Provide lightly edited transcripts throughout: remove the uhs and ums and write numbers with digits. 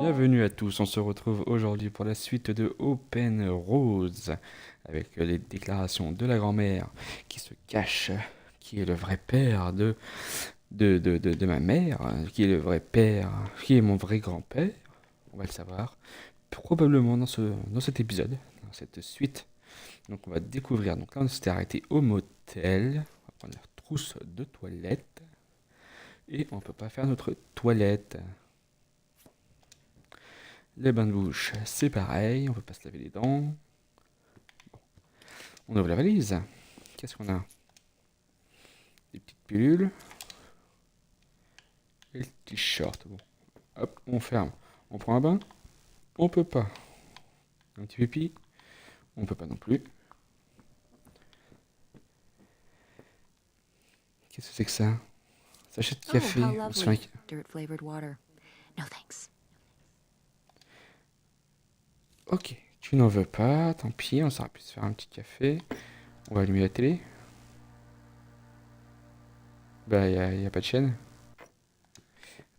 Bienvenue à tous, on se retrouve aujourd'hui pour la suite de Open Rose, avec les déclarations de la grand-mère qui se cache, qui est le vrai père de ma mère, qui est le vrai père, qui est mon vrai grand-père, on va le savoir, probablement dans cet épisode, dans cette suite. Donc on va découvrir, donc là on s'était arrêté au motel, on va prendre la trousse de toilette, et on peut pas faire notre toilette. Les bains de bouche, c'est pareil, on peut pas se laver les dents. On ouvre la valise. Qu'est-ce qu'on a? Des petites pilules. Et le t-shirt. Bon. Hop, on ferme. On prend un bain? On peut pas. Un petit pipi? On peut pas non plus. Qu'est-ce que c'est que ça? Sachet de café. Ok, tu n'en veux pas, tant pis, on s'aurait pu se faire un petit café. On va allumer la télé. Bah, y a pas de chaîne.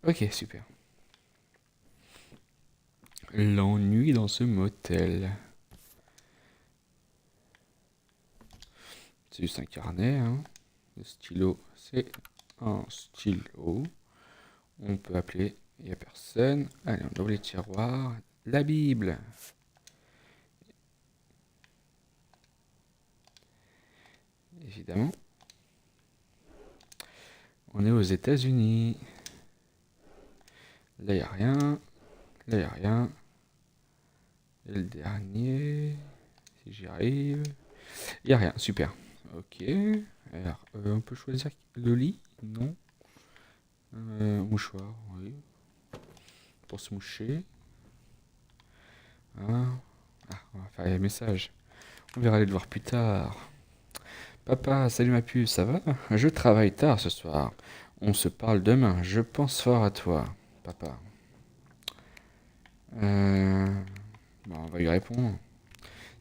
Ok, super. L'ennui dans ce motel. C'est juste un carnet, hein. Le stylo, c'est un stylo. On peut appeler, il n'y a personne. Allez, on ouvre les tiroirs. La Bible. Évidemment. On est aux États-Unis. Là, il n'y a rien. Là, il n'y a rien. Et le dernier, si j'y arrive. Il n'y a rien, super. Ok. Alors, on peut choisir le lit? Non. Mouchoir, oui. Pour se moucher. Hein. Ah, on va faire les messages. On verra les devoirs plus tard. Papa, salut ma puce, ça va? Je travaille tard ce soir. On se parle demain. Je pense fort à toi, papa. Bon, on va lui répondre.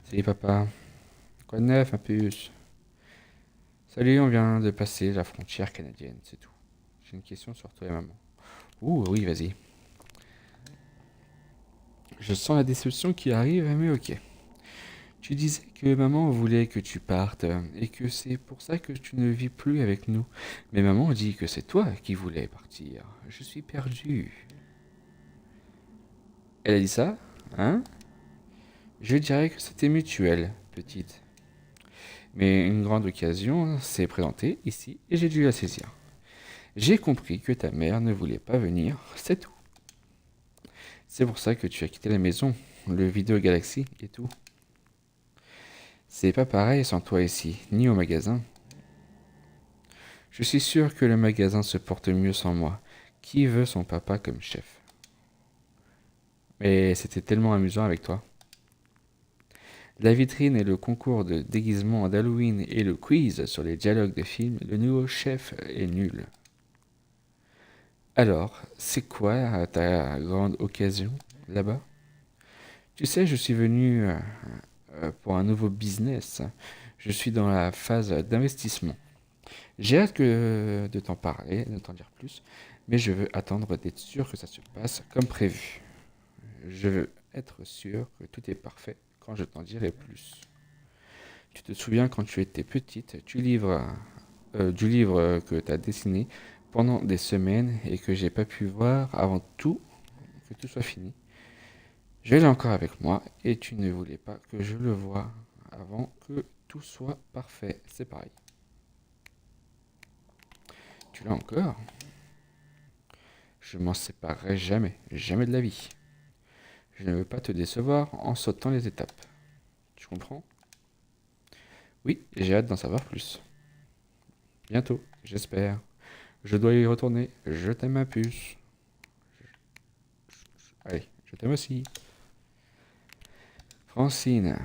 Salut papa. Quoi de neuf, ma puce? Salut, on vient de passer la frontière canadienne, c'est tout. J'ai une question sur toi et maman. Ouh, oui, vas-y. Je sens la déception qui arrive, mais ok. Tu disais que maman voulait que tu partes et que c'est pour ça que tu ne vis plus avec nous. Mais maman dit que c'est toi qui voulais partir. Je suis perdu. Elle a dit ça? Hein? Je dirais que c'était mutuel, petite. Mais une grande occasion s'est présentée ici et j'ai dû la saisir. J'ai compris que ta mère ne voulait pas venir, c'est tout. C'est pour ça que tu as quitté la maison, le Vidéo Galaxy et tout. C'est pas pareil sans toi ici, ni au magasin. Je suis sûr que le magasin se porte mieux sans moi. Qui veut son papa comme chef? Mais c'était tellement amusant avec toi. La vitrine et le concours de déguisement d'Halloween et le quiz sur les dialogues des films, le nouveau chef est nul. Alors, c'est quoi ta grande occasion là-bas? Tu sais, je suis venu pour un nouveau business. Je suis dans la phase d'investissement. J'ai hâte de t'en parler, de t'en dire plus, mais je veux attendre d'être sûr que ça se passe comme prévu. Je veux être sûr que tout est parfait quand je t'en dirai plus. Tu te souviens quand tu étais petite, du livre que tu as dessiné pendant des semaines et que j'ai pas pu voir avant que tout soit fini. Je l'ai encore avec moi et tu ne voulais pas que je le voie avant que tout soit parfait. C'est pareil. Tu l'as encore? Je m'en séparerai jamais, jamais de la vie. Je ne veux pas te décevoir en sautant les étapes. Tu comprends? Oui, j'ai hâte d'en savoir plus. Bientôt, j'espère. Je dois y retourner. Je t'aime ma puce. Allez, je t'aime aussi. Francine.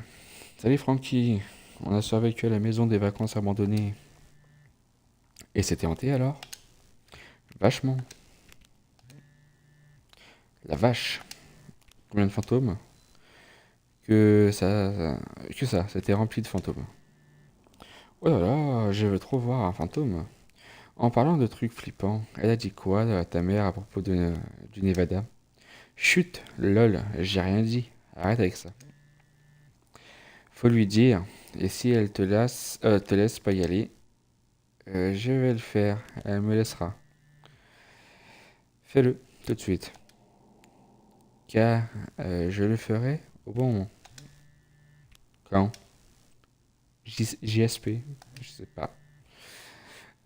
Salut Francky. On a survécu à la maison des vacances abandonnées. Et c'était hanté alors? Vachement. La vache. Combien de fantômes? Que ça, c'était rempli de fantômes. Oh là là, je veux trop voir un fantôme. En parlant de trucs flippants, elle a dit quoi ta mère à propos du Nevada? Chut, lol, j'ai rien dit. Arrête avec ça. Faut lui dire, et si elle te laisse pas y aller, je vais le faire, elle me laissera. Fais-le, tout de suite. Car je le ferai au bon moment. Quand JSP, je sais pas.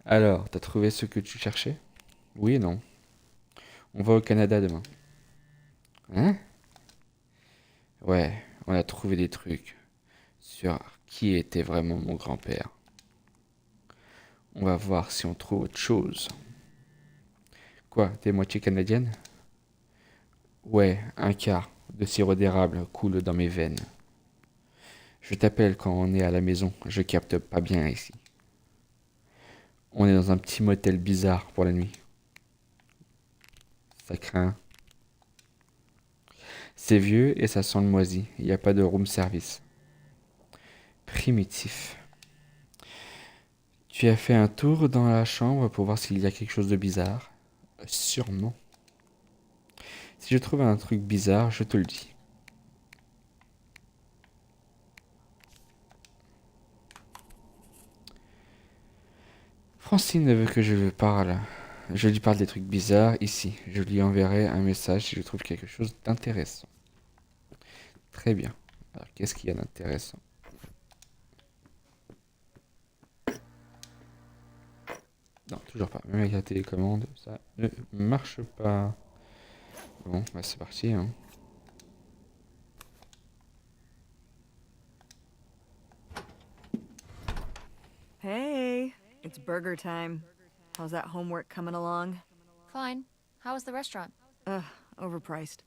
Alors, t'as trouvé ce que tu cherchais? Oui et non. On va au Canada demain. Hein? Ouais, on a trouvé des trucs sur qui était vraiment mon grand-père. On va voir si on trouve autre chose. Quoi, t'es moitié canadienne? Ouais, un quart de sirop d'érable coule dans mes veines. Je t'appelle quand on est à la maison, je capte pas bien ici. On est dans un petit motel bizarre pour la nuit. Ça craint. C'est vieux et ça sent le moisi. Il n'y a pas de room service. Primitif. Tu as fait un tour dans la chambre pour voir s'il y a quelque chose de bizarre? Sûrement. Si je trouve un truc bizarre, je te le dis. Francine veut que je lui parle. Je lui parle des trucs bizarres ici. Je lui enverrai un message si je trouve quelque chose d'intéressant. Très bien. Alors, qu'est-ce qu'il y a d'intéressant? Non, toujours pas. Même avec la télécommande, ça ne marche pas. Bon, bah c'est parti, hein. Hey, it's burger time. How's that homework coming along? Fine. How was the restaurant? Overpriced.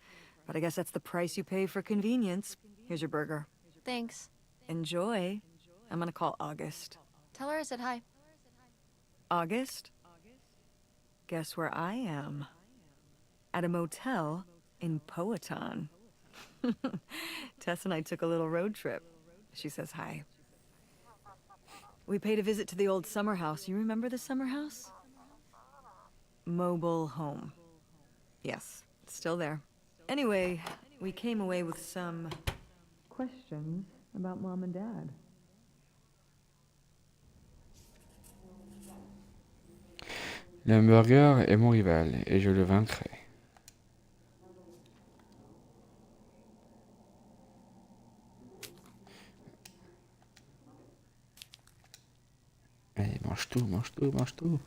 But I guess that's the price you pay for convenience. Here's your burger. Thanks. Enjoy. I'm gonna call August. Tell her I said hi. August? Guess where I am? At a motel in Powhatan. Tess and I took a little road trip. She says hi. We paid a visit to the old summer house. You remember the summer house? Mobile home. Yes, it's still there. Anyway, we came away with some questions about Mom and Dad. Le hamburger est mon rival et je le vaincrai. Allez, mange tout, mange tout, mange tout.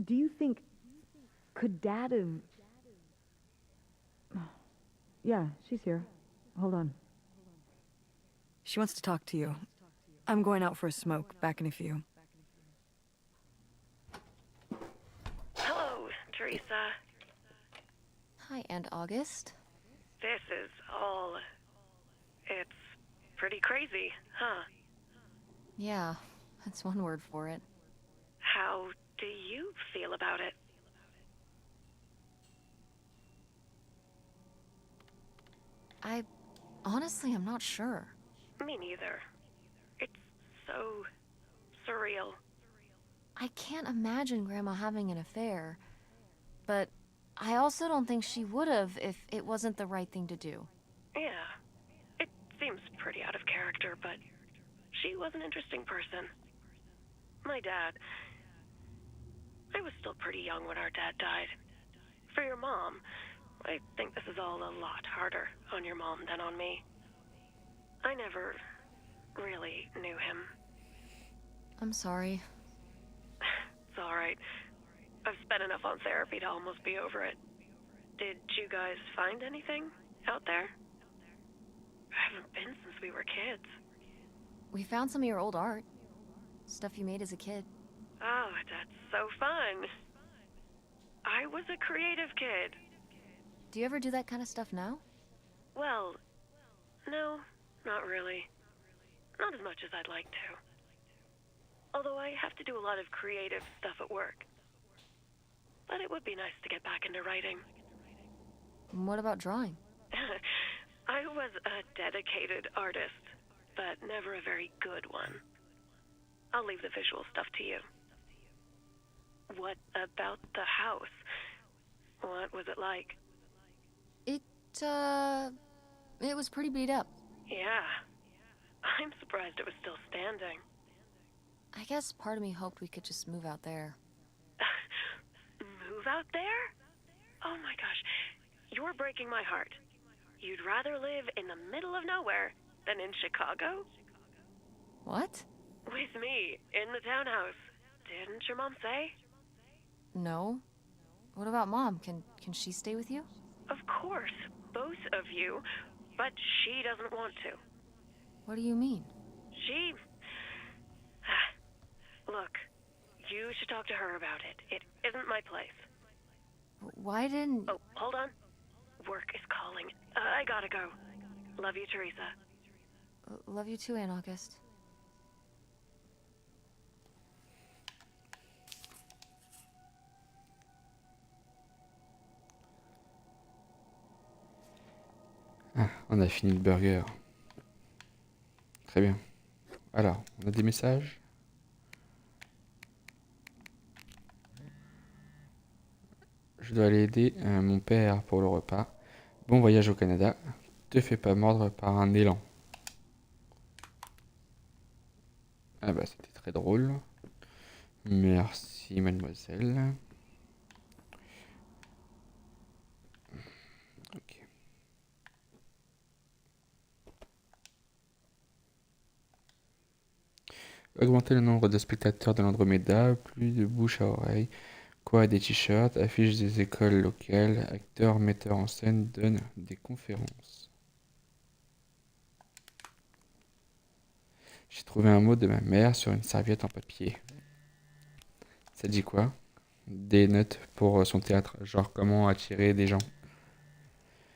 Do you think, could Dad have... Yeah, she's here. Hold on. She wants to talk to you. I'm going out for a smoke, back in a few. Hello, Teresa. Hi, Aunt August. This is all... It's pretty crazy, huh? Yeah, that's one word for it. How do you feel about it? Honestly, I'm not sure. Me neither. It's so surreal. I can't imagine Grandma having an affair, but I also don't think she would have if it wasn't the right thing to do. Yeah, it seems pretty out of character, but she was an interesting person. My dad... I was still pretty young when our dad died. For your mom, I think this is all a lot harder on your mom than on me. I never really knew him. I'm sorry. It's alright. I've spent enough on therapy to almost be over it. Did you guys find anything out there? I haven't been since we were kids. We found some of your old art. Stuff you made as a kid. Oh, that's so fun. I was a creative kid. Do you ever do that kind of stuff now? Well, no, not really. Not as much as I'd like to. Although I have to do a lot of creative stuff at work. But it would be nice to get back into writing. And what about drawing? I was a dedicated artist, but never a very good one. I'll leave the visual stuff to you. What about the house? What was it like? It was pretty beat up. Yeah. I'm surprised it was still standing. I guess part of me hoped we could just move out there. Move out there? Oh my gosh. You're breaking my heart. You'd rather live in the middle of nowhere than in Chicago? What? With me, in the townhouse. Didn't your mom say? No. What about Mom? Can she stay with you? Of course, both of you, but she doesn't want to. What do you mean? She... Look, you should talk to her about it. It isn't my place. Why didn't... Oh, hold on. Work is calling. I gotta go. Love you, Teresa. Love you too, Aunt August. Ah, on a fini le burger. Très bien. Alors, on a des messages. Je dois aller aider mon père pour le repas. Bon voyage au Canada. Te fais pas mordre par un élan. Ah bah c'était très drôle. Merci mademoiselle. Ok. Augmenter le nombre de spectateurs de l'Andromeda, plus de bouche à oreille. Quoi, des t-shirts, affiches des écoles locales, acteurs, metteurs en scène donnent des conférences. J'ai trouvé un mot de ma mère sur une serviette en papier. Ça dit quoi? Des notes pour son théâtre, genre comment attirer des gens.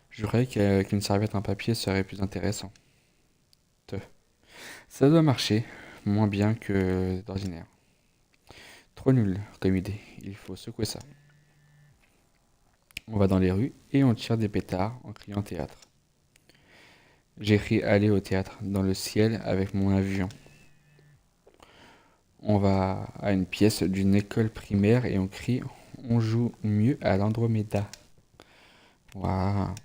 Je croyais qu'une serviette en papier serait plus intéressant. Ça doit marcher, moins bien que d'ordinaire. Trop nul comme idée, il faut secouer ça. On va dans les rues et on tire des pétards en criant théâtre. J'écris aller au théâtre dans le ciel avec mon avion. On va à une pièce d'une école primaire et on crie on joue mieux à l'Andromeda. Waouh.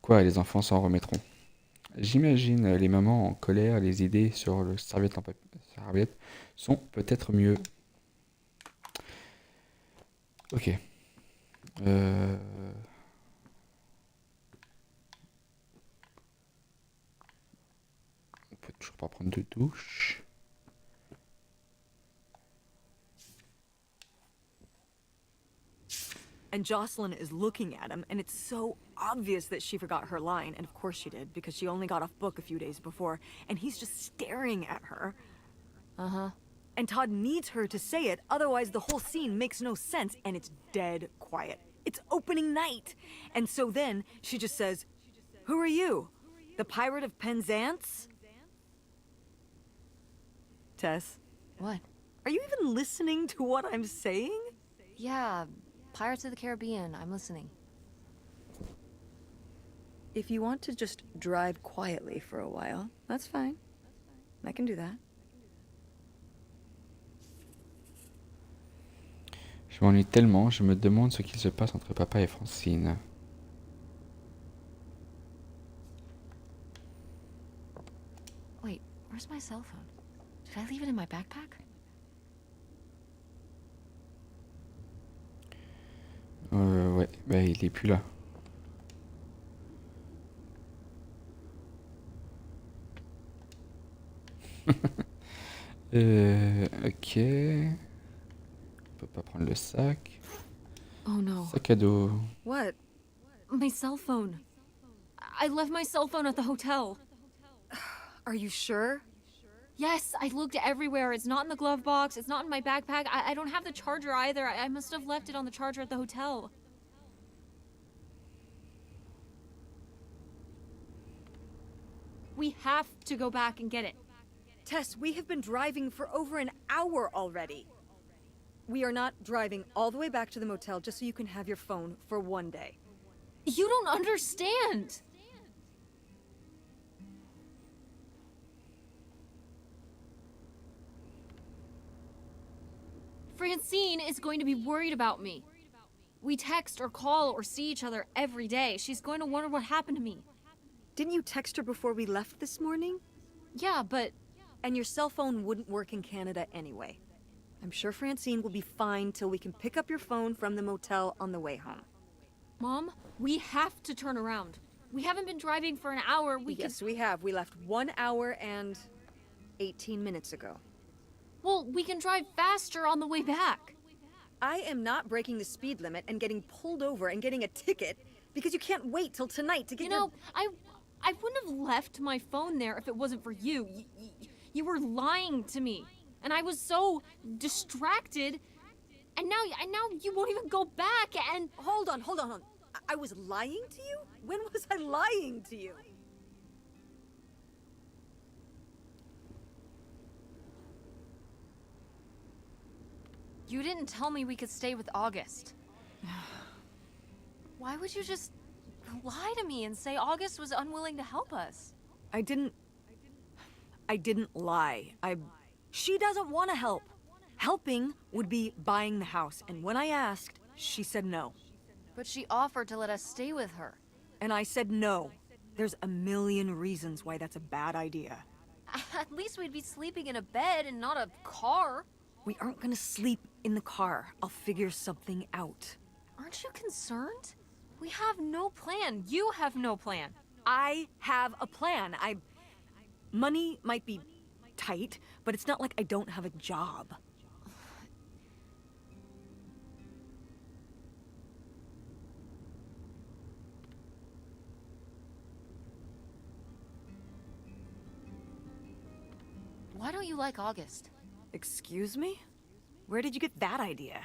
Quoi, les enfants s'en remettront. J'imagine les mamans en colère, les idées sur le serviette en papier serviette sont peut-être mieux. Ok. On peut toujours pas prendre de douche. And Jocelyn is looking at him, and it's so obvious that she forgot her line, and of course she did, because she only got off book a few days before, and he's just staring at her. Uh-huh. And Todd needs her to say it, otherwise the whole scene makes no sense, and it's dead quiet. It's opening night! And so then, she just says, "Who are you? The Pirate of Penzance?" Tess, What? are you even listening to what I'm saying? Yeah, Pirates of the Caribbean. I'm listening. If you want to just drive quietly for a while, that's fine. I can do that. Je m'ennuie tellement, je me demande ce qu'il se passe entre papa et Francine. Wait, where's my cell phone? Did I leave it in my backpack? Ouais, bah il est plus là. Ok. On peut pas prendre le sac. Oh no. Sac à dos. What? My cell phone. I left my cell phone at the hotel. Are you sure? Yes, I looked everywhere. It's not in the glove box. It's not in my backpack. I don't have the charger either. I must have left it on the charger at the hotel. We have to go back and get it. Tess, we have been driving for over an hour already. We are not driving all the way back to the motel just so you can have your phone for one day. You don't understand. Francine is going to be worried about me. We text or call or see each other every day. She's going to wonder what happened to me. Didn't you text her before we left this morning? Yeah, but... And your cell phone wouldn't work in Canada anyway. I'm sure Francine will be fine till we can pick up your phone from the motel on the way home. Mom, we have to turn around. We haven't been driving for an hour. Yes, we have. We left 1 hour and 18 minutes ago. Well, we can drive faster on the way back. I am not breaking the speed limit and getting pulled over and getting a ticket because you can't wait till tonight to get You know, I wouldn't have left my phone there if it wasn't for you. You were lying to me. And I was so distracted. And now you won't even go back and... Hold on. I was lying to you? When was I lying to you? You didn't tell me we could stay with August. Why would you just lie to me and say August was unwilling to help us? I didn't lie. She doesn't want to help. Helping would be buying the house, and when I asked, she said no. But she offered to let us stay with her. And I said no. There's a million reasons why that's a bad idea. At least we'd be sleeping in a bed and not a car. We aren't gonna sleep in the car. I'll figure something out. Aren't you concerned? We have no plan. You have no plan. I have a plan. Money might be tight, but it's not like I don't have a job. Why don't you like August? Excuse me? Where did you get that idea?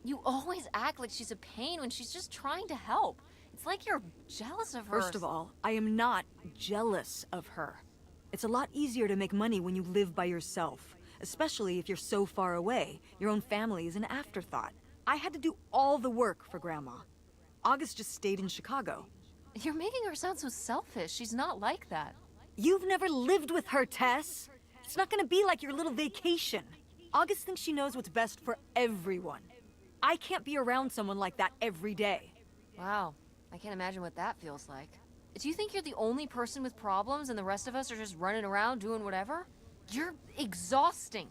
You always act like she's a pain when she's just trying to help. It's like you're jealous of her. First of all, I am not jealous of her. It's a lot easier to make money when you live by yourself, especially if you're so far away. Your own family is an afterthought. I had to do all the work for Grandma. August just stayed in Chicago. You're making her sound so selfish. She's not like that. You've never lived with her, Tess. It's not gonna be like your little vacation. August thinks she knows what's best for everyone. I can't be around someone like that every day. Wow. I can't imagine what that feels like. Do you think you're the only person with problems and the rest of us are just running around doing whatever? You're exhausting.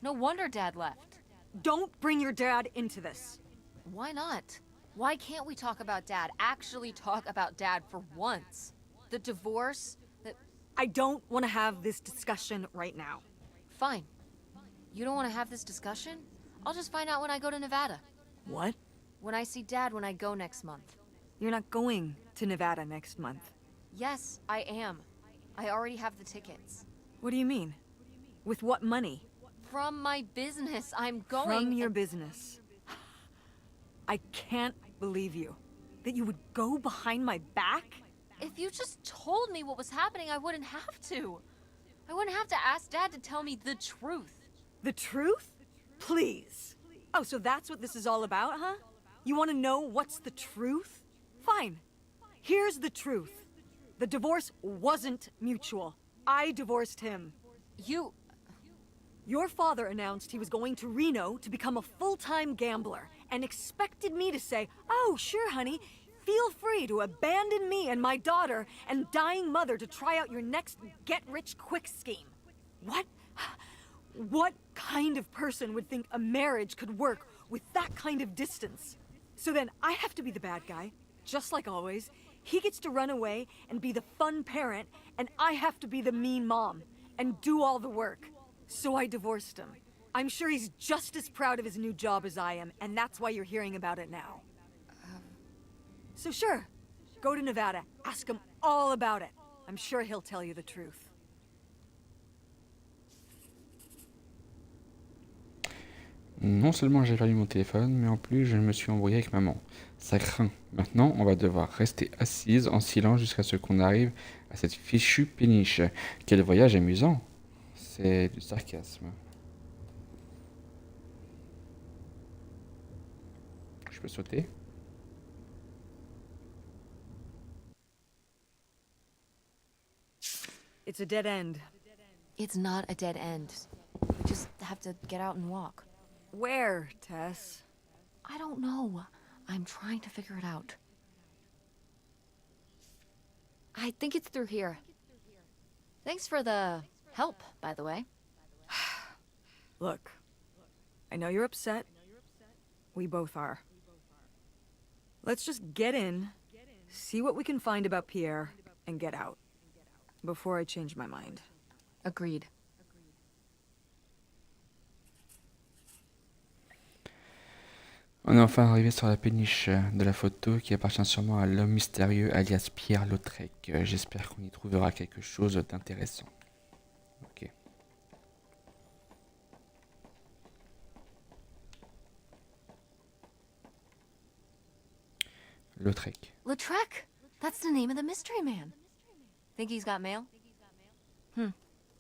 No wonder Dad left. Don't bring your dad into this. Why not? Why can't we talk about Dad? Actually talk about Dad for once? The divorce, I don't want to have this discussion right now. Fine. You don't want to have this discussion? I'll just find out when I go to Nevada. What? When I see Dad when I go next month. You're not going to Nevada next month. Yes, I am. I already have the tickets. What do you mean? With what money? From my business, I'm going... From your business. I can't believe you. That you would go behind my back? If you just told me what was happening, I wouldn't have to. I wouldn't have to ask Dad to tell me the truth. The truth? Please. Oh, so that's what this is all about, huh? You want to know what's the truth? Fine. Here's the truth. The divorce wasn't mutual. I divorced him. You... Your father announced he was going to Reno to become a full-time gambler and expected me to say, "Oh, sure, honey. Feel free to abandon me and my daughter and dying mother to try out your next get-rich-quick scheme." What? What kind of person would think a marriage could work with that kind of distance? So then I have to be the bad guy, just like always. He gets to run away and be the fun parent, and I have to be the mean mom and do all the work. So I divorced him. I'm sure he's just as proud of his new job as I am, and that's why you're hearing about it now. So sure, go to Nevada, ask him all about it. I'm sure he'll tell you the truth. Non seulement j'ai perdu mon téléphone, mais en plus je me suis embrouillé avec maman. Ça craint. Maintenant, on va devoir rester assise en silence jusqu'à ce qu'on arrive à cette fichue péniche. Quel voyage amusant! C'est du sarcasme. Je peux sauter? It's a dead end. It's not a dead end. We just have to get out and walk. Where, Tess? I don't know. I'm trying to figure it out. I think it's through here. Thanks for the help, by the way. Look, I know you're upset. We both are. Let's just get in, see what we can find about Pierre, and get out. Before I change my mind. Agreed. On est enfin arrivé sur la péniche de la photo qui appartient sûrement à l'homme mystérieux alias Pierre Lautrec. J'espère qu'on y trouvera quelque chose d'intéressant. Ok. Lautrec. Lautrec? That's the name of the mystery man. Think he's got mail?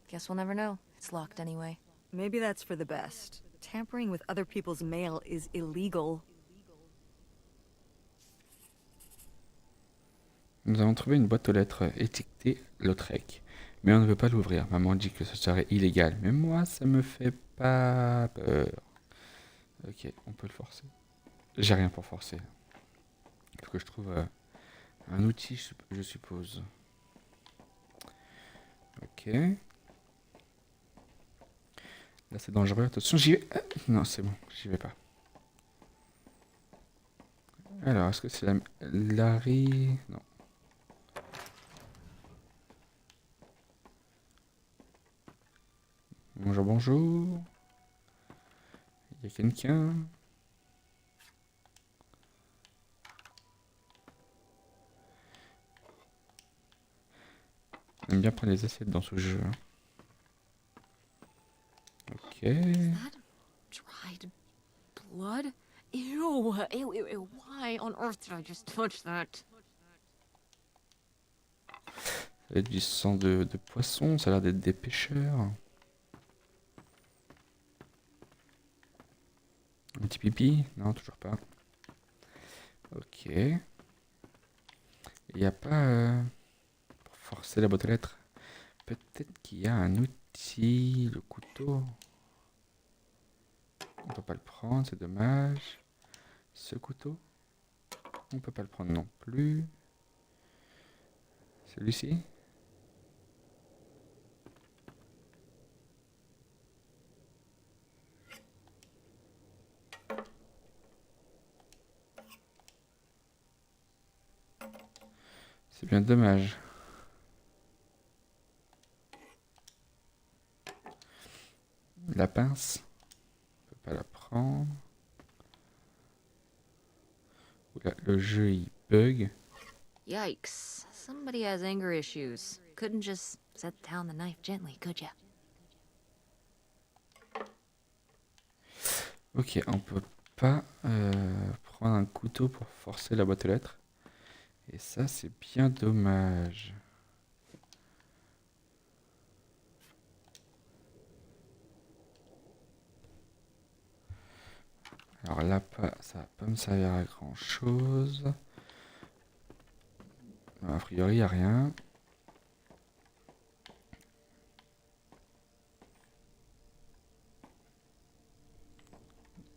Guess we'll never know. It's locked anyway. Maybe that's for the best. Tampering with other people's mail is illegal. Nous avons trouvé une boîte aux lettres étiquetée Lautrec, mais on ne veut pas l'ouvrir. Maman dit que ce serait illégal, mais moi ça me fait pas peur. Ok, on peut le forcer. J'ai rien pour forcer. Il faut que je trouve un outil, je suppose. Ok. Là c'est dangereux, attention, j'y vais. Non, c'est bon, j'y vais pas. Alors, est-ce que c'est la... Larry... Non. Bonjour, bonjour. Il y a quelqu'un? On aime bien prendre les assiettes dans ce jeu. Hein. Ok. Is that dried blood? Ew, ew, ew, ew. Why on earth did I just touch that? Ça va être du sang de poisson, ça a l'air d'être des pêcheurs. Un petit pipi? Non, toujours pas. Ok. Il n'y a pas... pour forcer la boîte aux lettres. Peut-être qu'il y a un outil, le couteau. On peut pas le prendre, c'est dommage. Ce couteau, on peut pas le prendre non plus. Celui-ci. C'est bien dommage. La pince, on peut pas la prendre. Oula, le jeu il bug. Yikes. Somebody has anger issues. Couldn't just set down the knife gently, could ya? Ok, on peut pas prendre un couteau pour forcer la boîte aux lettres. Et ça, c'est bien dommage. Alors là, ça va pas me servir à grand chose. A priori, il n'y a rien.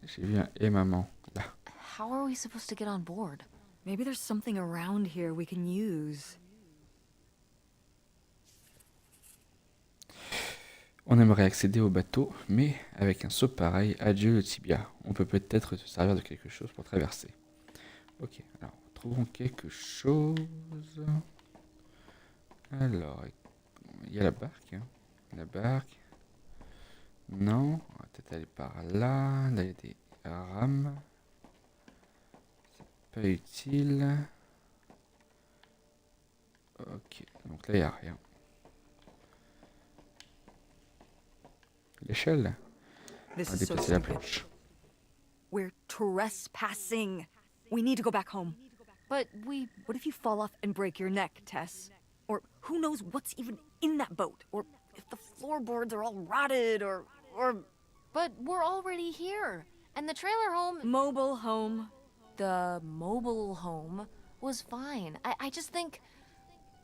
J'ai vu un et maman là. How are we supposed to get on board? Maybe there's something around here we can use. On aimerait accéder au bateau, mais avec un saut pareil, adieu le tibia. On peut peut-être se servir de quelque chose pour traverser. Ok, alors trouvons quelque chose. Alors, il y a la barque. Hein. La barque. Non, on va peut-être aller par là. Là, il y a des rames. C'est pas utile. Ok, donc là, il n'y a rien. L'échelle. On This va is so déplacer la stupid. planche. We're trespassing. We need to go back home. But we... What if you fall off and break your neck, Tess? Or who knows what's even in that boat? Or if the floorboards are all rotted, or But we're already here. And the trailer home... mobile home. The mobile home was fine. I just think...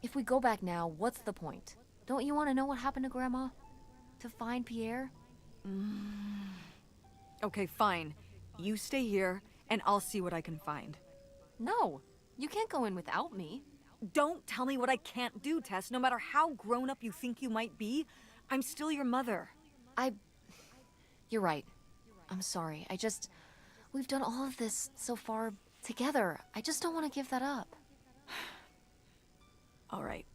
If we go back now, what's the point? Don't you want to know what happened to Grandma? To find Pierre? Okay, fine. You stay here, and I'll see what I can find. No, you can't go in without me. Don't tell me what I can't do, Tess. No matter how grown up you think you might be, I'm still your mother. You're right. I'm sorry. We've done all of this so far together. I just don't want to give that up. All right.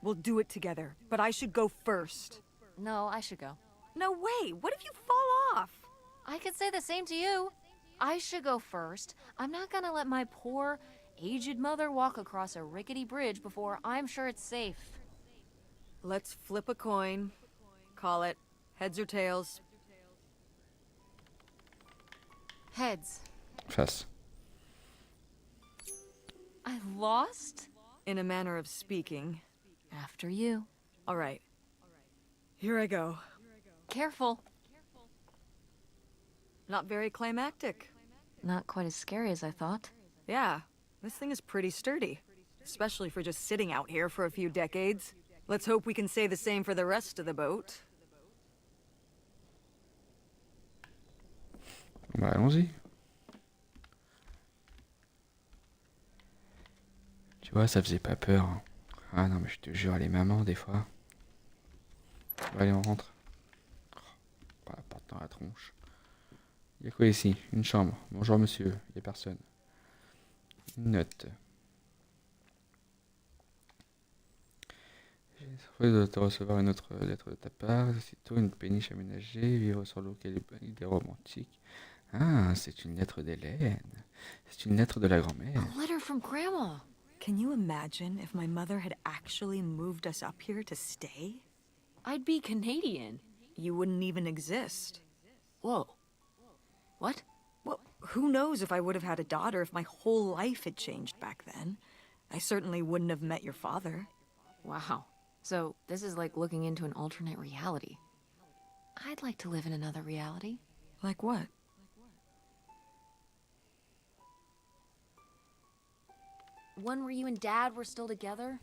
We'll do it together, but I should go first. No, I should go. No way! What if you fall off? I could say the same to you. I should go first. I'm not gonna let my poor, aged mother walk across a rickety bridge before I'm sure it's safe. Let's flip a coin. Call it heads or tails. Heads. Face. I lost? In a manner of speaking. After you. All right. Here I go. Careful. Not very climactic. Not quite as scary as I thought. Yeah, this thing is pretty sturdy. Especially for just sitting out here for a few decades. Let's hope we can say the same for the rest of the boat. Bah, allons-y. Tu vois, ça faisait pas peur, hein. Ah non, mais je te jure, les mamans, des fois. Bon, allez, on rentre. Oh, la porte dans la tronche. Il y a quoi ici? Une chambre. Bonjour monsieur, il y a personne. Une note. J'ai souhaité de te recevoir une autre lettre de ta part. Aussitôt une péniche aménagée, vivre sur l'eau, quelle idée romantique. Ah, c'est une lettre d'Hélène. C'est une lettre de la grand-mère. A letter from Grandma. Can you imagine if my mother had actually moved us up here to stay? I'd be Canadian. You wouldn't even exist. Whoa. What? Well, who knows if I would have had a daughter if my whole life had changed back then. I certainly wouldn't have met your father. Wow. So, this is like looking into an alternate reality. I'd like to live in another reality. Like what? One where you and Dad were still together?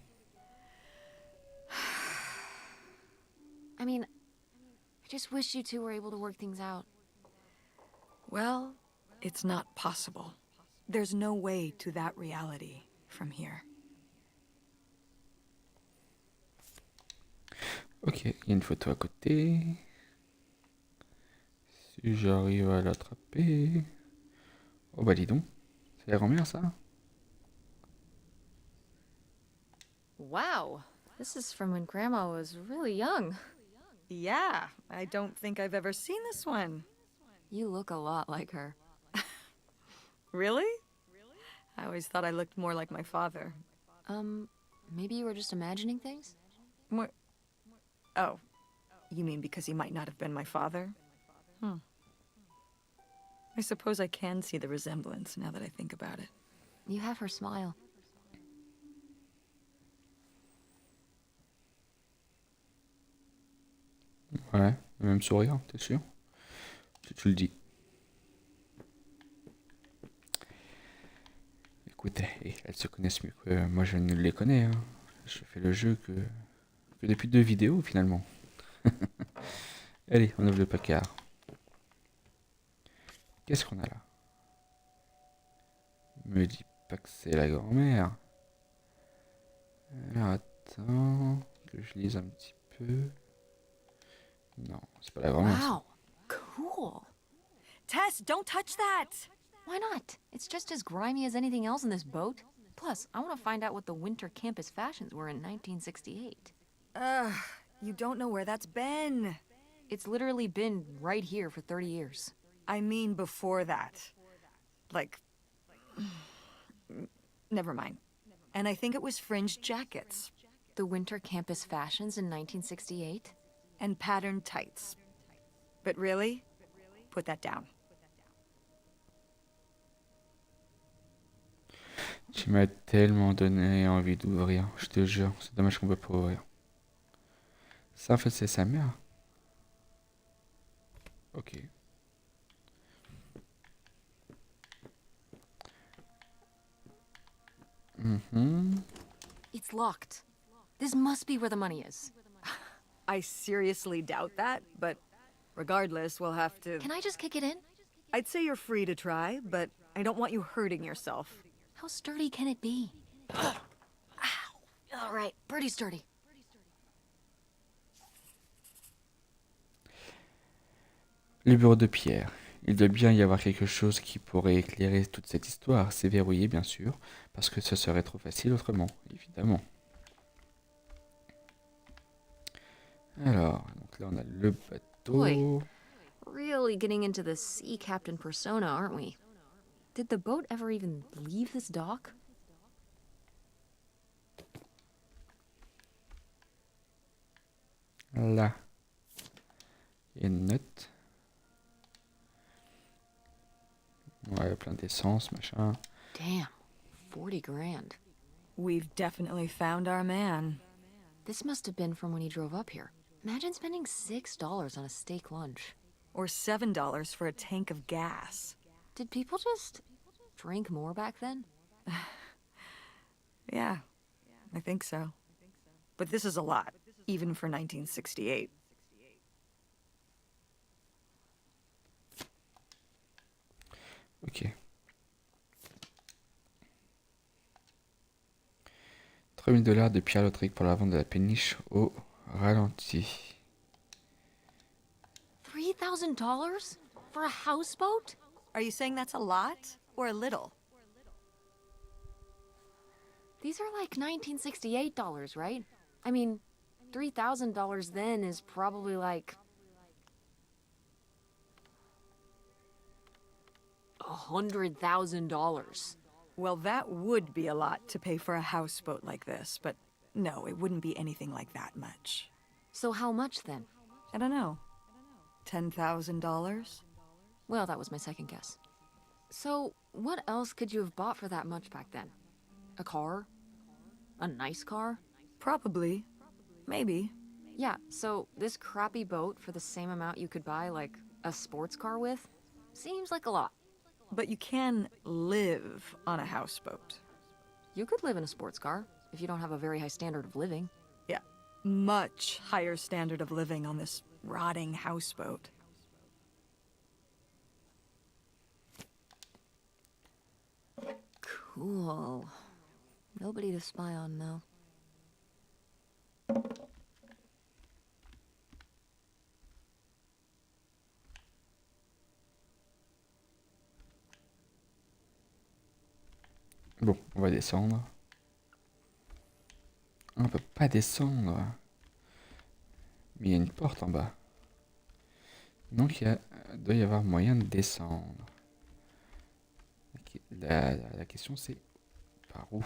I mean, I just wish you two were able to work things out. Well, it's not possible. There's no way to that reality from here. Ok, il y a une photo à côté. Si j'arrive à l'attraper... Oh bah dis donc, c'est la grand-mère ça? Wow. This is from when Grandma was really young. Yeah, I don't think I've ever seen this one. You look a lot like her. Really? I always thought I looked more like my father. Maybe you were just imagining things? More... Oh, you mean because he might not have been my father? I suppose I can see the resemblance now that I think about it. You have her smile. Ouais, le même sourire, t'es sûr? Si tu le dis. Écoute, elles se connaissent mieux que moi je ne les connais, hein. Je fais le jeu que depuis 2 vidéos finalement. Allez, on ouvre le placard. Qu'est-ce qu'on a là? Me dis pas que c'est la grand-mère. Alors attends, que je lise un petit peu. Non, c'est pas la grand-mère. Wow. Cool. Tess, don't touch that! Why not? It's just as grimy as anything else in this boat. Plus, I want to find out what the winter campus fashions were in 1968. You don't know where that's been. It's literally been right here for 30 years. I mean before that. Like... Never mind. And I think it was fringed jackets. The winter campus fashions in 1968? And patterned tights. But really? Put that down. Tu m'as tellement donné envie d'ouvrir, je te jure, c'est dommage qu'on peut pas ouvrir. Ça en fait c'est sa mère. Ok. It's locked. This must be where the money is. I seriously doubt that, but regardless, we'll have to... Can I just kick it in? I'd say you're free to try, but I don't want you hurting yourself. How sturdy can it be? Ow. All right, pretty sturdy. Le bureau de Pierre. Il doit bien y avoir quelque chose qui pourrait éclairer toute cette histoire. C'est verrouillé, bien sûr, parce que ce serait trop facile autrement, évidemment. Alors, donc là, on a le bateau. Boy. Really getting into the sea captain persona, aren't we? Did the boat ever even leave this dock? Là, il y a une note. Ouais, plein d'essence, machin. Damn, 40 grand. We've definitely found our man. This must have been from when he drove up here. Imagine spending $6 on a steak lunch. Or $7 for a tank of gas. Did people just drink more back then? Yeah, I think so. But this is a lot, even for 1968. Ok. 3000 $ de pierre lotrique pour la vente de la péniche au ralenti. $3,000 for a houseboat? Are you saying that's a lot or a little? These are like $1968, right? I mean, $3,000 then is probably like $100,000. Well, that would be a lot to pay for a houseboat like this, but no, it wouldn't be anything like that much. So how much then? I don't know. $10,000? Well, that was my second guess. So, what else could you have bought for that much back then? A car? A nice car? Probably. Maybe. Yeah, so this crappy boat for the same amount you could buy, like, a sports car with? Seems like a lot. But you can live on a houseboat. You could live in a sports car if you don't have a very high standard of living. Yeah, much higher standard of living on this rotting houseboat. Cool. Nobody to spy on, though. Bon, on va descendre. On peut pas descendre. Mais il y a une porte en bas. Donc il doit y avoir moyen de descendre. Ok, la question c'est par où?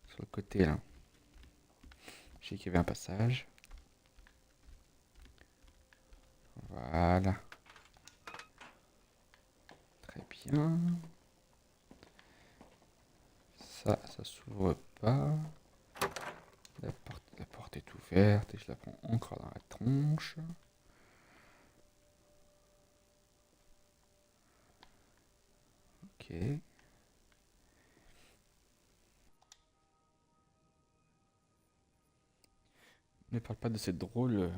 Sur le côté là. Je sais qu'il y avait un passage. Voilà. Très bien. Ça s'ouvre pas. La porte est ouverte et je la prends encore dans la tronche. Ok. Ne parle pas de cette drôle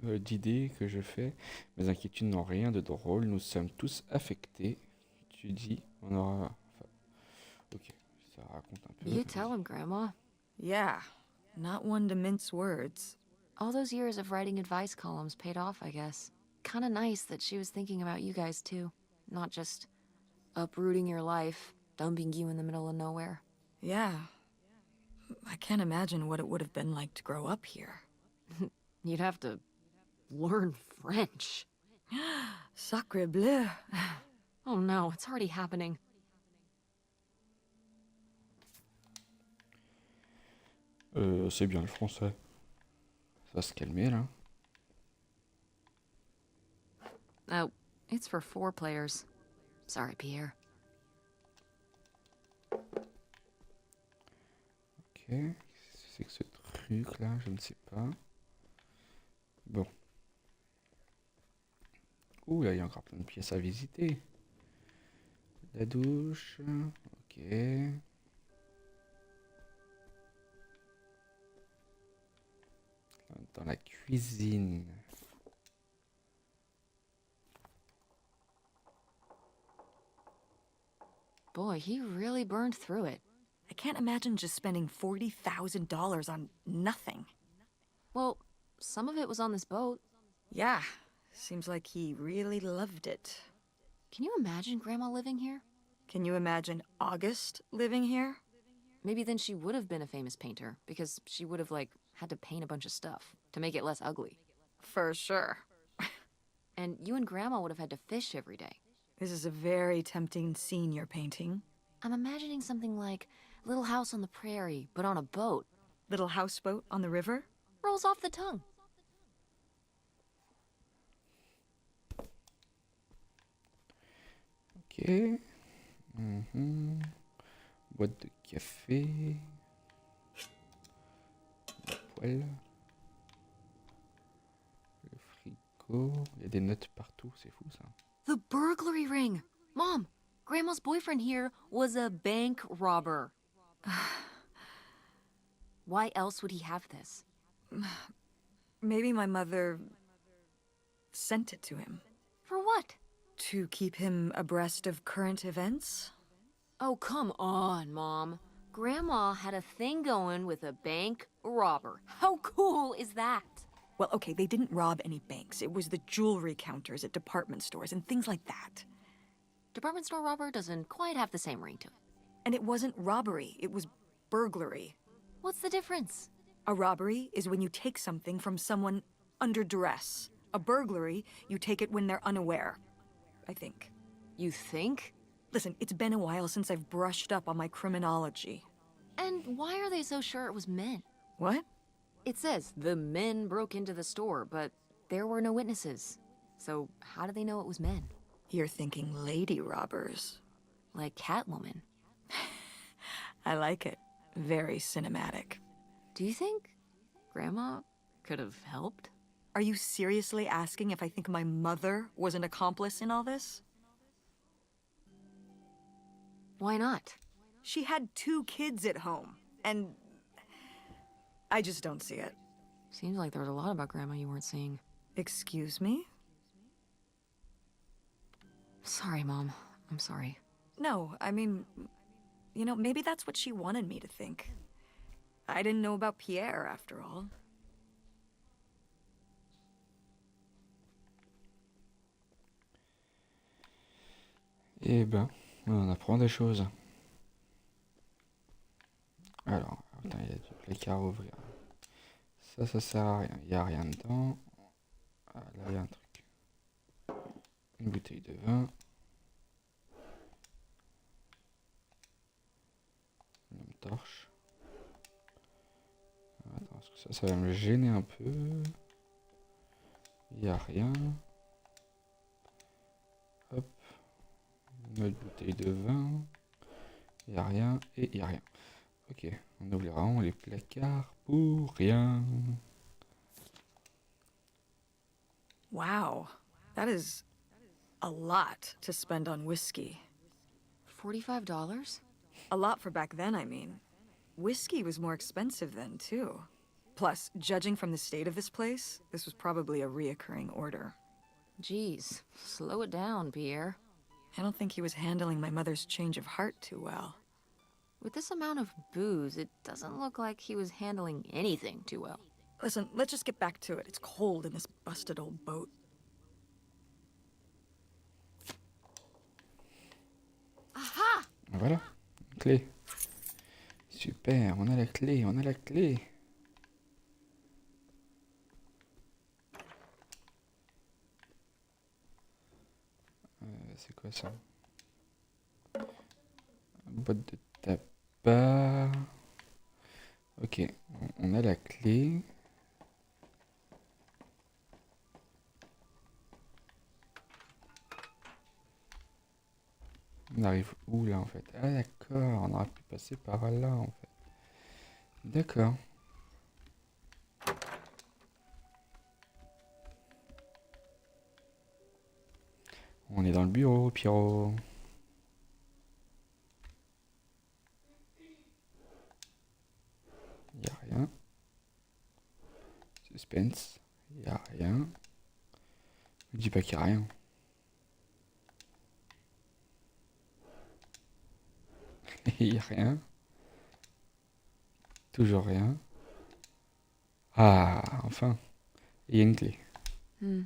d'idée que je fais. Mes inquiétudes n'ont rien de drôle. Nous sommes tous affectés. Tu dis, on aura... Enfin, ok, ça raconte un peu. You tell him, Grandma. Yeah, not one to mince words. All those years of writing advice columns paid off, I guess. Kinda nice that she was thinking about you guys, too. Not just uprooting your life, dumping you in the middle of nowhere. Yeah. I can't imagine what it would have been like to grow up here. You'd have to learn French. Sacre bleu. Oh no, it's already happening. C'est bien le français. Ça va se calmer là. Oh, it's for 4 players. Sorry, Pierre. Ok, c'est que ce truc là, je ne sais pas. Bon. Ouh, là il y a encore plein de pièces à visiter. La douche, ok. Dans la cuisine. Boy, he really burned through it. I can't imagine just spending $40,000 on nothing. Well, some of it was on this boat. Yeah, seems like he really loved it. Can you imagine Grandma living here? Can you imagine August living here? Maybe then she would have been a famous painter, because she would have, like, had to paint a bunch of stuff to make it less ugly. For sure. And you and Grandma would have had to fish every day. This is a very tempting scene you're painting. I'm imagining something like Little House on the Prairie, but on a boat. Little houseboat on the river? Rolls off the tongue. Ok. Boîte de café. La poêle. Le frigo. Il y a des notes partout, c'est fou ça. The burglary ring! Mom, Grandma's boyfriend here was a bank robber. Why else would he have this? Maybe my mother sent it to him. For what? To keep him abreast of current events? Oh, come on, Mom. Grandma had a thing going with a bank robber. How cool is that? Well, okay, they didn't rob any banks. It was the jewelry counters at department stores and things like that. Department store robber doesn't quite have the same ring to it. And it wasn't robbery, it was burglary. What's the difference? A robbery is when you take something from someone under duress. A burglary, you take it when they're unaware, I think. You think? Listen, it's been a while since I've brushed up on my criminology. And why are they so sure it was men? What? It says the men broke into the store, but there were no witnesses. So how do they know it was men? You're thinking lady robbers. Like Catwoman. I like it. Very cinematic. Do you think Grandma could have helped? Are you seriously asking if I think my mother was an accomplice in all this? Why not? She had 2 kids at home, and I just don't see it. Seems like there was a lot about Grandma you weren't seeing. Excuse me? Sorry, Mom. I'm sorry. No, I mean, you know, maybe that's what she wanted me to think. I didn't know about Pierre, after all. Eh ben, on apprend des choses. Alors, putain, il y a du placard à ouvrir. Ça sert à rien. Il n'y a rien dedans. Ah, là, il y a un truc. Une bouteille de vin. Une lampe torche. Attends, parce que ça va me gêner un peu. Il n'y a rien. Hop. Une autre bouteille de vin. Il n'y a rien et il n'y a rien. Ok, on oublie vraiment les placards pour rien. Wow, that is a lot to spend on whiskey. $45? A lot for back then, I mean. Whiskey was more expensive then, too. Plus, judging from the state of this place, this was probably a reoccurring order. Jeez, slow it down, Pierre. I don't think he was handling my mother's change of heart too well. With this amount of booze, it doesn't look like he was handling anything too well. Listen, let's just get back to it. It's cold in this busted old boat. Aha! Voilà, clé. Super, on a la clé, on a la clé. C'est quoi ça? Boîte de tabac. Ok, on a la clé. On arrive où là en fait? Ah d'accord, on aurait pu passer par là en fait. D'accord. On est dans le bureau, Pierrot. Il n'y a rien. Suspense. Il n'y a rien. Ne dis pas qu'il n'y a rien. Il n'y a rien. Toujours rien. Ah, enfin. Il y a une clé. Hmm.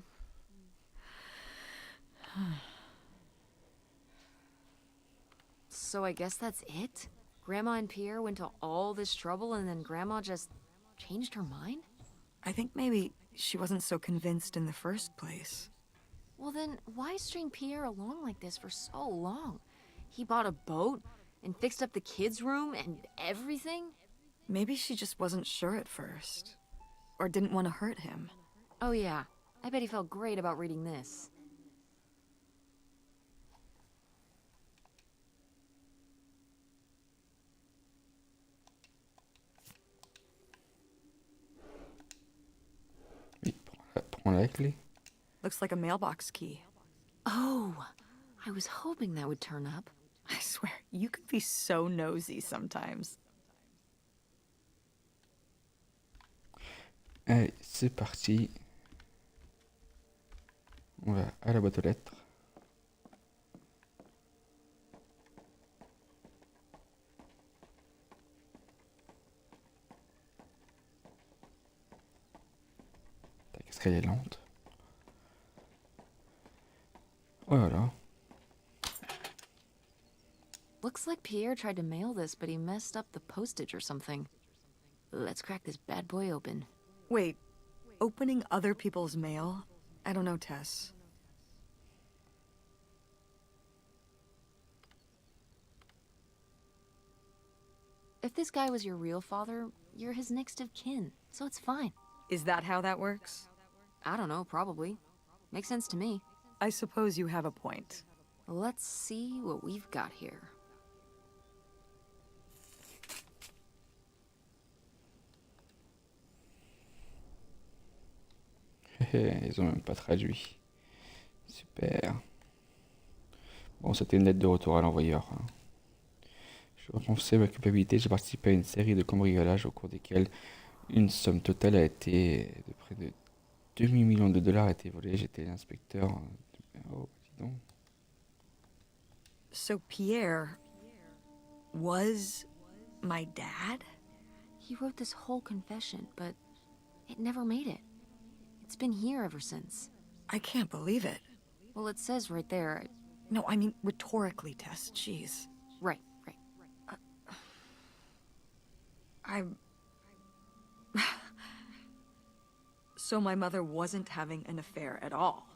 So I guess that's it? Grandma and Pierre went to all this trouble and then Grandma just changed her mind? I think maybe she wasn't so convinced in the first place. Well then, why string Pierre along like this for so long? He bought a boat and fixed up the kids' room and everything? Maybe she just wasn't sure at first. Or didn't want to hurt him. Oh yeah, I bet he felt great about reading this. Oui, prends la clé. Looks like a mailbox key. Oh, I was hoping that would turn up. I swear, you could be so nosy sometimes. Allez, c'est parti. On va à la boîte aux lettres. Qu'est-ce qu'elle est lente. Oh là là. Looks like Pierre tried to mail this, but he messed up the postage or something. Let's crack this bad boy open. Wait, opening other people's mail? I don't know, Tess. If this guy was your real father, you're his next of kin, so it's fine. Is that how that works? I don't know, probably. Makes sense to me. I suppose you have a point. Let's see what we've got here. Ils ont même pas traduit. Super. Bon, c'était une lettre de retour à l'envoyeur. Je dois confesser ma culpabilité. J'ai participé à une série de cambriolages au cours desquels une somme totale a été de près de demi-million de dollars a été volée. J'étais l'inspecteur. Oh, dis donc. So Pierre was my dad? He wrote this whole confession, but it never made it. It's been here ever since. I can't believe it. Well, it says right there. No, I mean rhetorically, Tess. Jeez. Right. I'm... So my mother wasn't having an affair at all.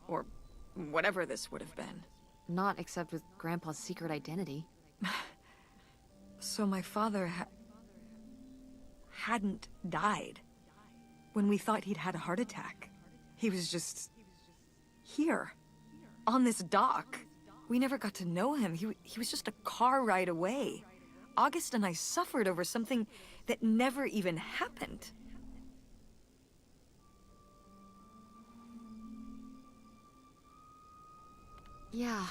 Or whatever this would have been. Not except with Grandpa's secret identity. So my father hadn't died. When we thought he'd had a heart attack. He was just... here. On this dock. We never got to know him. He was just a car ride away. August and I suffered over something that never even happened. Yeah.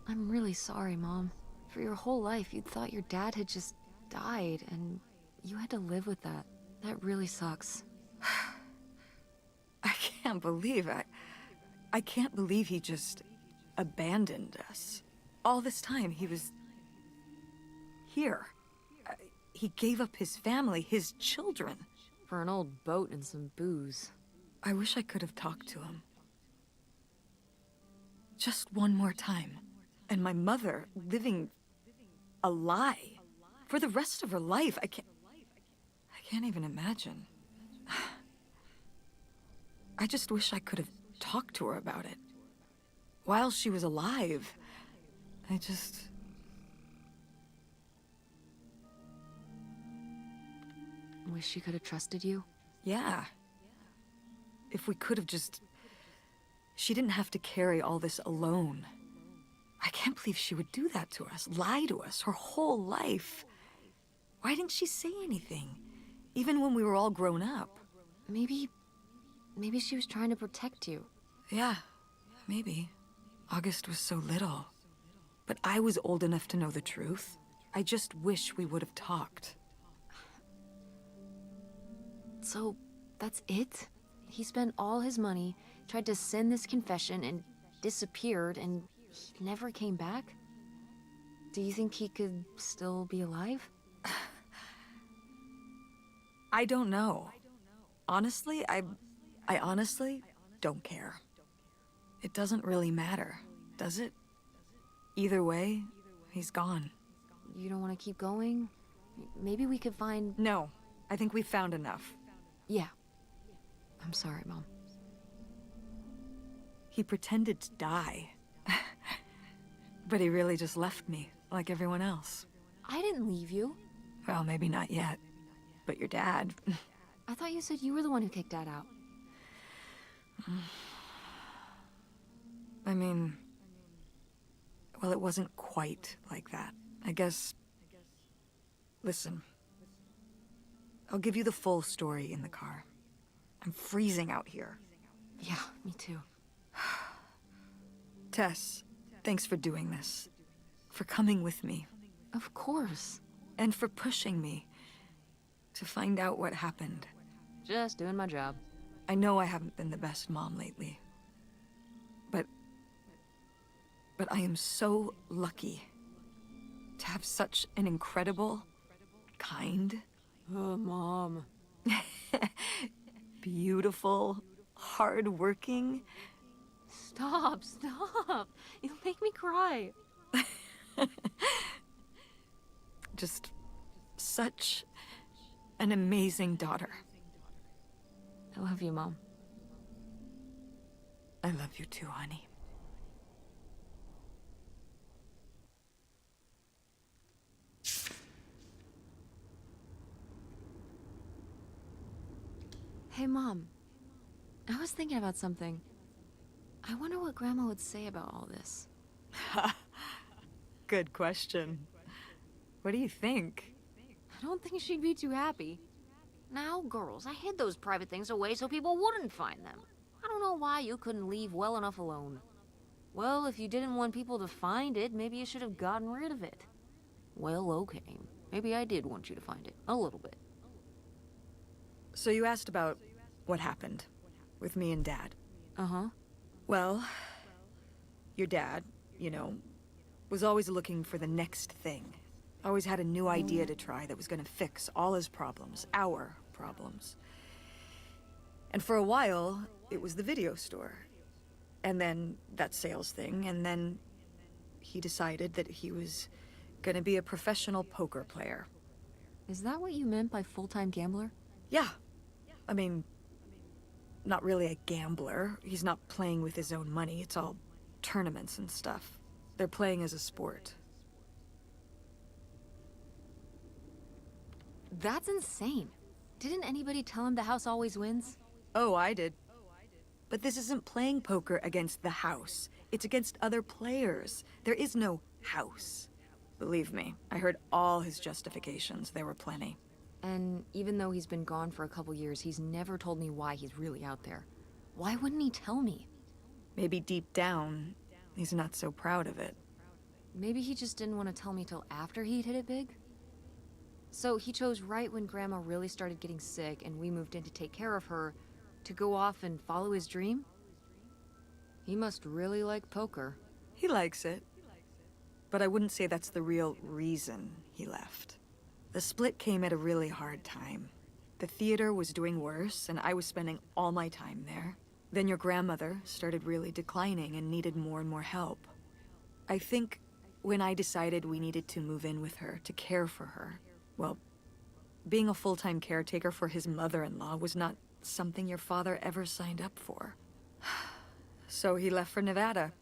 I'm really sorry, Mom. For your whole life, you thought your dad had just died, and you had to live with that. That really sucks. I can't believe it. I can't believe he just abandoned us. All this time, he was... here. He gave up his family, his children. For an old boat and some booze. I wish I could have talked to him. Just one more time. And my mother living a lie. For the rest of her life, I can't even imagine. I just wish I could have talked to her about it. While she was alive. I just... Wish she could have trusted you? Yeah. If we could have just... She didn't have to carry all this alone. I can't believe she would do that to us, lie to us, her whole life. Why didn't she say anything? Even when we were all grown up. Maybe she was trying to protect you. Yeah, maybe. August was so little. But I was old enough to know the truth. I just wish we would have talked. So, that's it? He spent all his money, tried to send this confession, and disappeared, and he never came back? Do you think he could still be alive? I don't know. Honestly, I honestly don't care. It doesn't really matter, does it? Either way, he's gone. You don't want to keep going? Maybe we could find... No, I think we found enough. Yeah. I'm sorry, Mom. He pretended to die. But he really just left me, like everyone else. I didn't leave you. Well, maybe not yet. But your dad... I thought you said you were the one who kicked Dad out. I mean... Well, it wasn't quite like that. I guess... Listen. I'll give you the full story in the car. I'm freezing out here. Yeah, me too. Tess, thanks for doing this. For coming with me. Of course. And for pushing me to find out what happened. Just doing my job. I know I haven't been the best mom lately. But I am so lucky to have such an incredible, kind, Oh, Mom. beautiful, hardworking... Stop. You'll make me cry. just such an amazing daughter. I love you, Mom. I love you too, honey. Hey, Mom. I was thinking about something. I wonder what Grandma would say about all this. Good question. What do you think? I don't think she'd be too happy. Now, girls, I hid those private things away so people wouldn't find them. I don't know why you couldn't leave well enough alone. Well, if you didn't want people to find it, maybe you should have gotten rid of it. Well, okay. Maybe I did want you to find it. A little bit. So you asked about what happened with me and Dad. Uh-huh. Well, your dad, you know, was always looking for the next thing. Always had a new idea to try that was gonna fix all his problems, our problems. And for a while, it was the video store. And then that sales thing, and then he decided that he was gonna be a professional poker player. Is that what you meant by full-time gambler? Yeah. I mean, not really a gambler. He's not playing with his own money. It's all tournaments and stuff. They're playing as a sport. That's insane. Didn't anybody tell him the house always wins? Oh, I did. But this isn't playing poker against the house. It's against other players. There is no house. Believe me, I heard all his justifications. There were plenty. And even though he's been gone for a couple years, he's never told me why he's really out there. Why wouldn't he tell me? Maybe deep down, he's not so proud of it. Maybe he just didn't want to tell me till after he'd hit it big? So he chose right when Grandma really started getting sick and we moved in to take care of her, to go off and follow his dream? He must really like poker. He likes it. But I wouldn't say that's the real reason he left. The split came at a really hard time. The theater was doing worse, and I was spending all my time there. Then your grandmother started really declining and needed more and more help. I think when I decided we needed to move in with her, to care for her, well, being a full-time caretaker for his mother-in-law was not something your father ever signed up for. So he left for Nevada.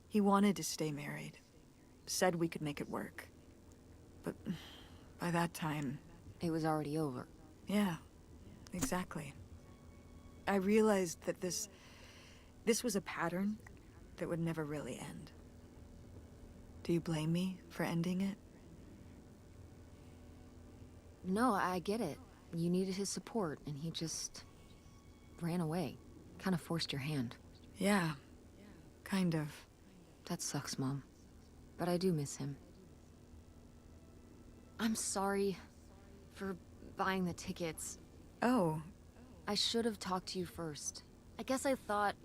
He wanted to stay married. Said we could make it work. But by that time... It was already over. Yeah, exactly. I realized that this was a pattern that would never really end. Do you blame me for ending it? No, I get it. You needed his support, and he just ran away. Kind of forced your hand. Yeah, kind of. That sucks, Mom. But I do miss him. I'm sorry for buying the tickets. Oh, I should have talked to you first. I guess I thought,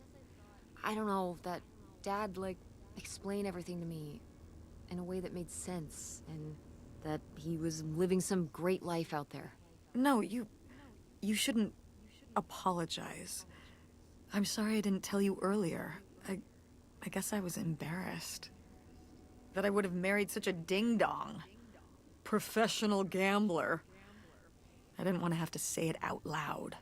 I don't know, that Dad, explain everything to me. in a way that made sense, and that he was living some great life out there. No, you shouldn't apologize. I'm sorry I didn't tell you earlier. I guess I was embarrassed. That I would have married such a ding-dong. Professional gambler. I didn't want to have to say it out loud.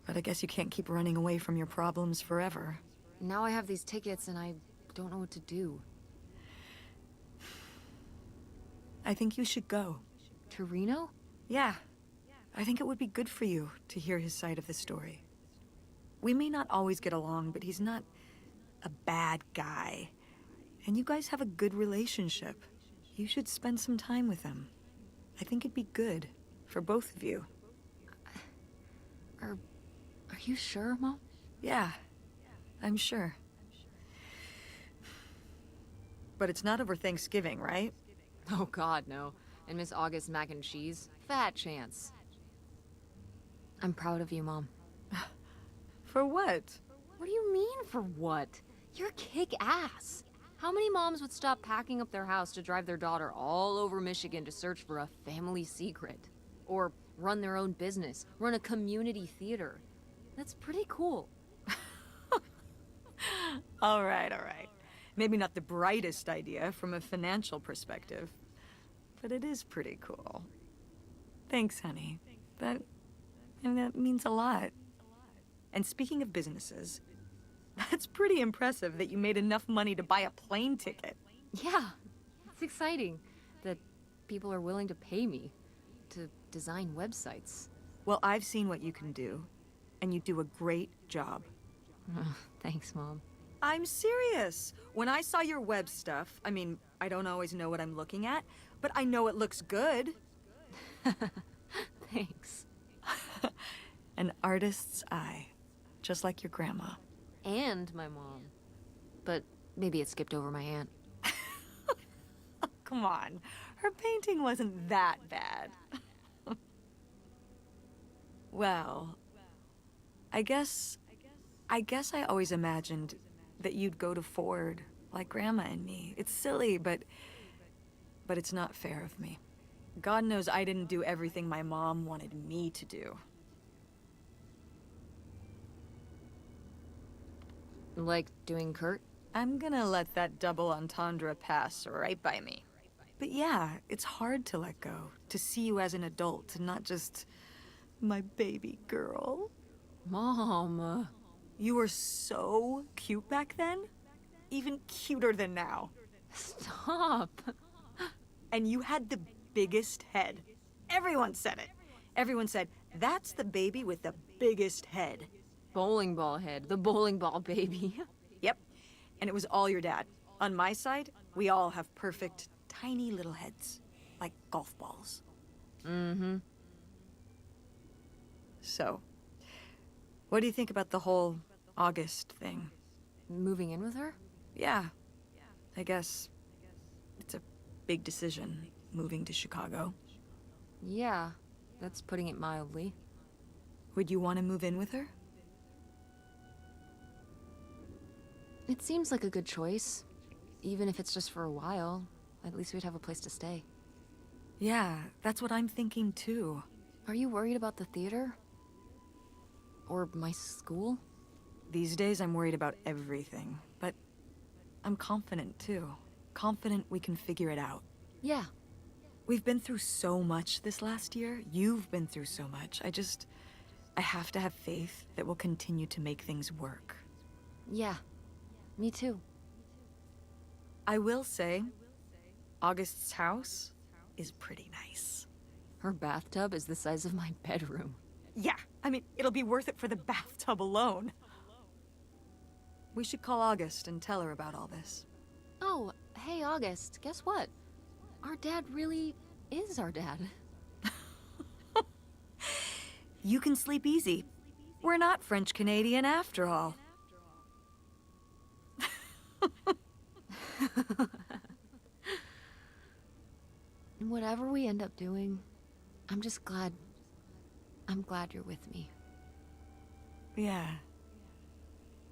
But I guess you can't keep running away from your problems forever. Now I have these tickets and I don't know what to do. I think you should go. To Reno? Yeah. I think it would be good for you to hear his side of the story. We may not always get along, but he's not a bad guy. And you guys have a good relationship. You should spend some time with him. I think it'd be good for both of you. Are you sure, Mom? Yeah, I'm sure. But it's not over Thanksgiving, right? Oh God, no. And Miss August mac and cheese? Fat chance. I'm proud of you, Mom. For what? What do you mean, for what? You're kick-ass. How many moms would stop packing up their house to drive their daughter all over Michigan to search for a family secret? Or run their own business, run a community theater? That's pretty cool. All right. Maybe not the brightest idea from a financial perspective, but it is pretty cool. Thanks, honey. That means a lot. And speaking of businesses, that's pretty impressive that you made enough money to buy a plane ticket. Yeah, it's exciting that people are willing to pay me to design websites. Well, I've seen what you can do, and you do a great job. Thanks, Mom. I'm serious. When I saw your web stuff, I mean, I don't always know what I'm looking at, but I know it looks good. Thanks. An artist's eye, just like your grandma. And my mom. But maybe it skipped over my aunt. Come on, her painting wasn't that bad. Well, I guess I always imagined that you'd go to Ford like Grandma and me. It's silly, but it's not fair of me. God knows I didn't do everything my mom wanted me to do. Like doing Kurt? I'm gonna let that double entendre pass right by me. But yeah, it's hard to let go, to see you as an adult, and not just my baby girl. Mom. You were so cute back then, even cuter than now. Stop. And you had the biggest head. Everyone said it. Everyone said, that's the baby with the biggest head. Bowling ball head, the bowling ball baby. Yep, and it was all your dad. On my side, we all have perfect, tiny little heads, like golf balls. Mm-hmm. So, what do you think about the whole August thing? Moving in with her? Yeah, I guess it's a big decision, moving to Chicago. Yeah, that's putting it mildly. Would you want to move in with her? It seems like a good choice. Even if it's just for a while, at least we'd have a place to stay. Yeah, that's what I'm thinking too. Are you worried about the theater? Or my school? These days I'm worried about everything, but I'm confident too. Confident we can figure it out. Yeah. We've been through so much this last year. You've been through so much. I have to have faith that we'll continue to make things work. Yeah. Me too. I will say, August's house is pretty nice. Her bathtub is the size of my bedroom. Yeah, I mean, it'll be worth it for the bathtub alone. We should call August and tell her about all this. Oh, hey August, guess what? Our dad really is our dad. You can sleep easy. We're not French-Canadian after all. Whatever we end up doing, I'm glad you're with me. Yeah,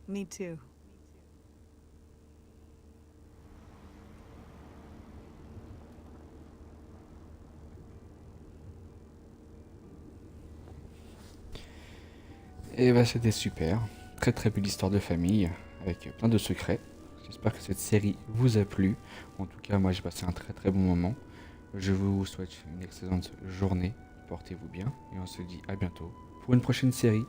me too. Et bah c'était super, très très belle histoire de famille, avec plein de secrets. J'espère que cette série vous a plu. En tout cas, moi j'ai passé un très très bon moment. Je vous souhaite une excellente journée, portez-vous bien, et on se dit à bientôt pour une prochaine série.